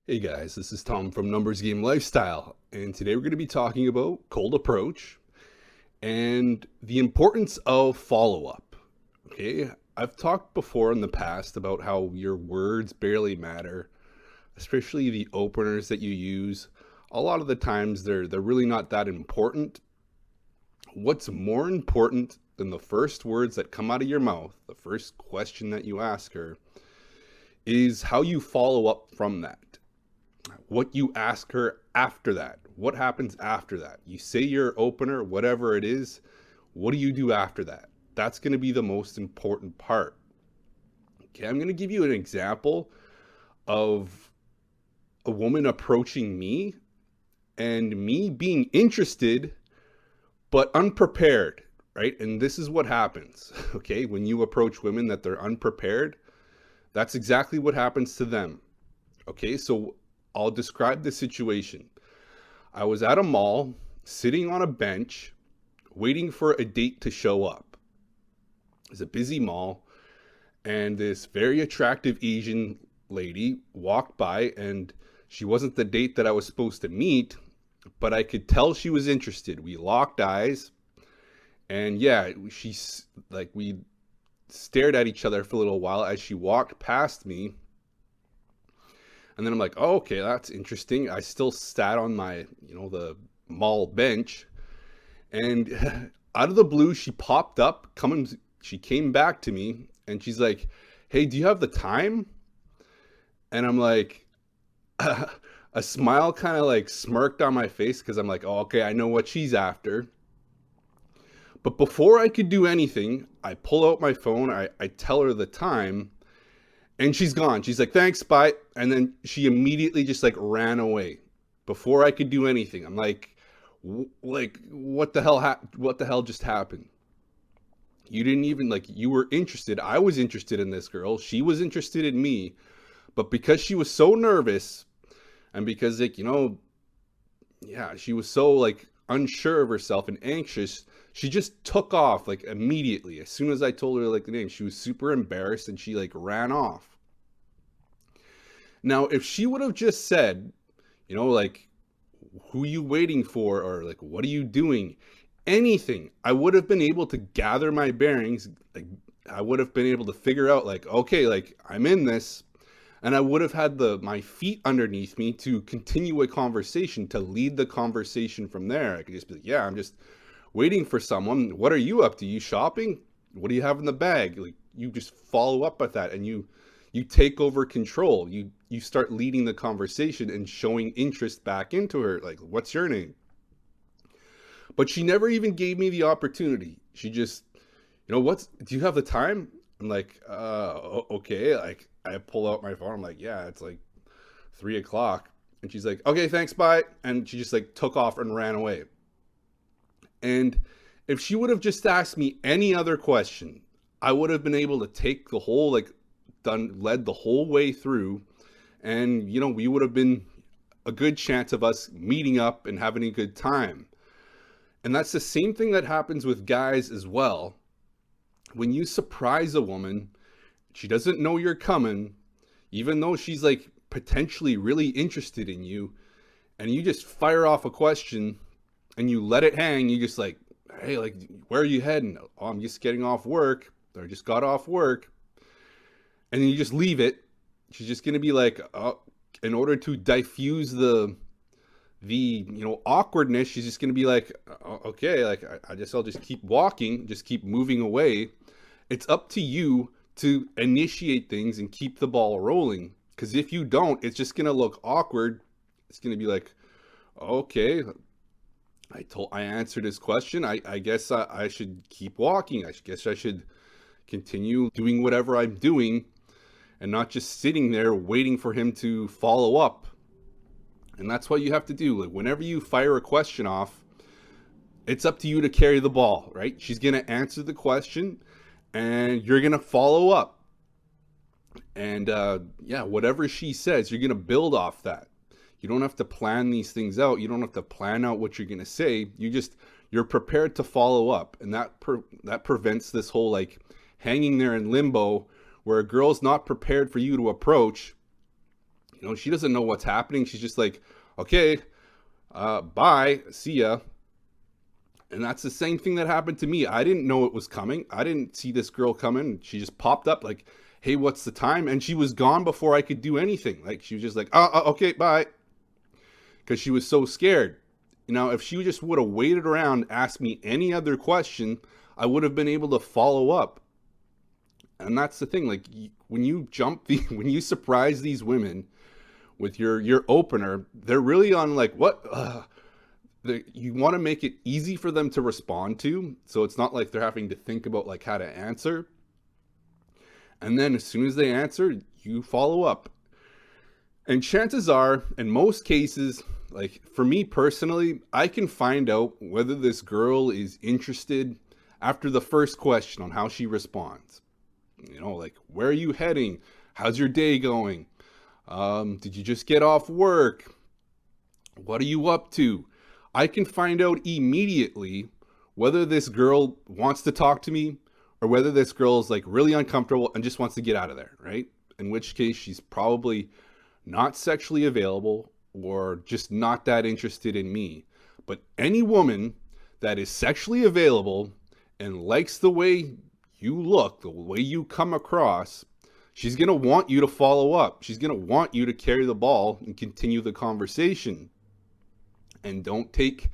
Hey guys, this is Tom from Numbers Game Lifestyle, and today we're going to be talking about cold approach and the importance of follow up. Okay, I've talked before in the past about how your words barely matter, especially the openers that you use. A lot of the times they're really not that important. What's more important than the first words that come out of your mouth, the first question that you ask her, is how you follow up from that. What you ask her after that. What happens after that? You say your opener, whatever it is. What do you do after that? That's going to be the most important part. Okay, I'm going to give you an example of a woman approaching me and me being interested but unprepared, right? And this is what happens, okay? When you approach women that they're unprepared, that's exactly what happens to them. Okay, so I'll describe the situation. I was at a mall, sitting on a bench, waiting for a date to show up. It's a busy mall, and this very attractive Asian lady walked by, and she wasn't the date that I was supposed to meet, but I could tell she was interested. We locked eyes, and yeah, we stared at each other for a little while as she walked past me. And then I'm like, oh, okay, that's interesting. I still sat on my, the mall bench. And out of the blue, she popped up, she came back to me and she's like, hey, do you have the time? And I'm like, a smile kind of like smirked on my face because I'm like, oh, okay, I know what she's after. But before I could do anything, I pull out my phone, I tell her the time, and she's gone. She's like, thanks, bye. And then she immediately just like ran away before I could do anything. I'm like, what the hell? What the hell just happened? You didn't even you were interested. I was interested in this girl. She was interested in me. But because she was so nervous and because she was so unsure of herself and anxious, she just took off immediately. As soon as I told her the name, she was super embarrassed and she ran off. Now, if she would have just said, who you waiting for, or what are you doing, anything, I would have been able to gather my bearings. I would have been able to figure out okay, I'm in this, and I would have had my feet underneath me to continue a conversation, to lead the conversation from there. I could just be like, yeah, I'm just waiting for someone. What are you up to? You shopping? What do you have in the bag? You just follow up with that, and you take over control. You start leading the conversation and showing interest back into her. What's your name? But she never even gave me the opportunity. She just, do you have the time? I'm like, okay. I pull out my phone. I'm like, yeah, it's 3:00. And she's like, okay, thanks, bye. And she just took off and ran away. And if she would have just asked me any other question, I would have been able to take the whole, led the whole way through. And, we would have been a good chance of us meeting up and having a good time. And that's the same thing that happens with guys as well. When you surprise a woman, she doesn't know you're coming, even though she's potentially really interested in you, and you just fire off a question and you let it hang. You just hey, where are you heading? Oh, I'm just getting off work. Or just got off work. And then you just leave it. She's just going to be in order to diffuse the awkwardness, she's just going to be okay, I guess I'll just keep walking, just keep moving away. It's up to you to initiate things and keep the ball rolling. Because if you don't, it's just going to look awkward. It's going to be okay, I answered his question. I guess I should keep walking. I guess I should continue doing whatever I'm doing and not just sitting there waiting for him to follow up. And that's what you have to do. Whenever you fire a question off, it's up to you to carry the ball, right? She's going to answer the question and you're going to follow up. And whatever she says, you're going to build off that. You don't have to plan these things out. You don't have to plan out what you're going to say. You're prepared to follow up. And that prevents this whole hanging there in limbo where a girl's not prepared for you to approach. You know, she doesn't know what's happening. She's just like, okay, bye, see ya. And that's the same thing that happened to me. I didn't know it was coming. I didn't see this girl coming. She just popped up like, hey, what's the time? And she was gone before I could do anything. Like, she was just like, okay, bye. Because she was so scared. You know, if she just would have waited around, asked me any other question, I would have been able to follow up. And that's the thing. Like, when you when you surprise these women with your opener, they're really on like, what? You want to make it easy for them to respond to. So it's not like they're having to think about like how to answer. And then as soon as they answer, you follow up. And chances are, in most cases, like for me personally, I can find out whether this girl is interested after the first question on how she responds. You know, like, where are you heading? How's your day going? Did you just get off work? What are you up to? I can find out immediately whether this girl wants to talk to me or whether this girl is like really uncomfortable and just wants to get out of there, right? In which case she's probably not sexually available or just not that interested in me. But any woman that is sexually available and likes the way you look, the way you come across, she's going to want you to follow up. She's going to want you to carry the ball and continue the conversation. And don't take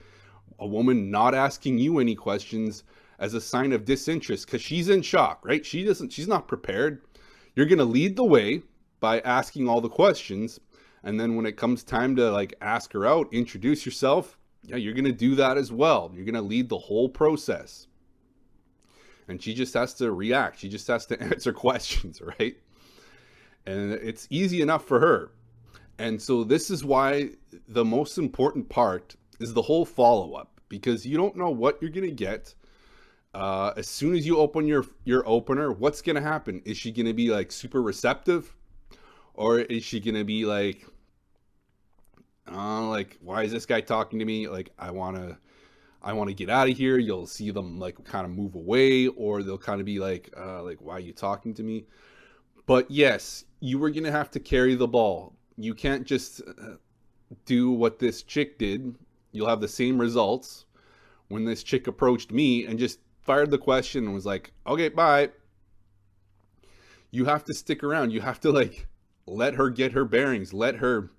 a woman not asking you any questions as a sign of disinterest, because she's in shock, right? She's not prepared. You're going to lead the way by asking all the questions. And then when it comes time to like ask her out, introduce yourself, yeah, you're going to do that as well. You're going to lead the whole process. And she just has to react. She just has to answer questions, right? And it's easy enough for her. And so this is why the most important part is the whole follow-up, because you don't know what you're going to get. As soon as you open your opener, what's going to happen? Is she going to be like super receptive? Or is she going to be like, why is this guy talking to me? Like, I want to get out of here. You'll see them like kind of move away, or they'll kind of be like, why are you talking to me? But yes, you were going to have to carry the ball. You can't just do what this chick did. You'll have the same results when this chick approached me and just fired the question and was like, okay, bye. You have to stick around. You have to like let her get her bearings, let her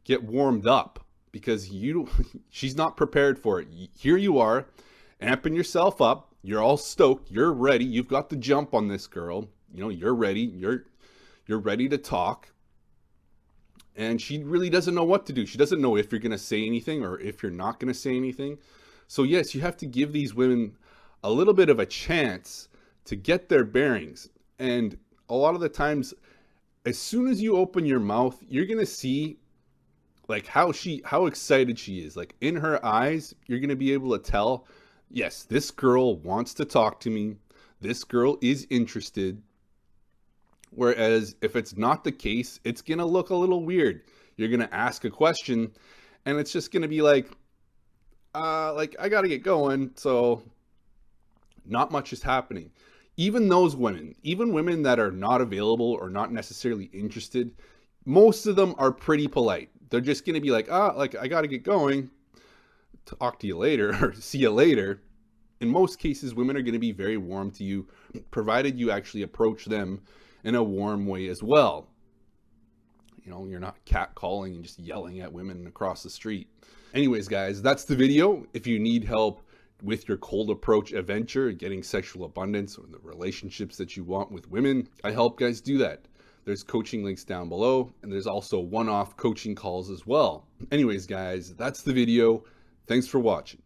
get warmed up, because she's not prepared for it. Here you are, amping yourself up. You're all stoked. You're ready. You've got the jump on this girl. You know, you're ready. You're ready to talk. And she really doesn't know what to do. She doesn't know if you're going to say anything or if you're not going to say anything. So yes, you have to give these women a little bit of a chance to get their bearings. And a lot of the times, as soon as you open your mouth, you're going to see like how excited she is. Like in her eyes, you're going to be able to tell, yes, this girl wants to talk to me. This girl is interested. Whereas if it's not the case, it's going to look a little weird. You're going to ask a question and it's just going to be like I got to get going. So not much is happening. Even those women, even women that are not available or not necessarily interested, most of them are pretty polite. They're just going to be like, I got to get going. Talk to you later or see you later. In most cases, women are going to be very warm to you, provided you actually approach them in a warm way as well. You know, you're not catcalling and just yelling at women across the street. Anyways, guys, that's the video. If you need help with your cold approach adventure, getting sexual abundance or the relationships that you want with women, I help guys do that. There's coaching links down below, and there's also one-off coaching calls as well. Anyways, guys, that's the video. Thanks for watching.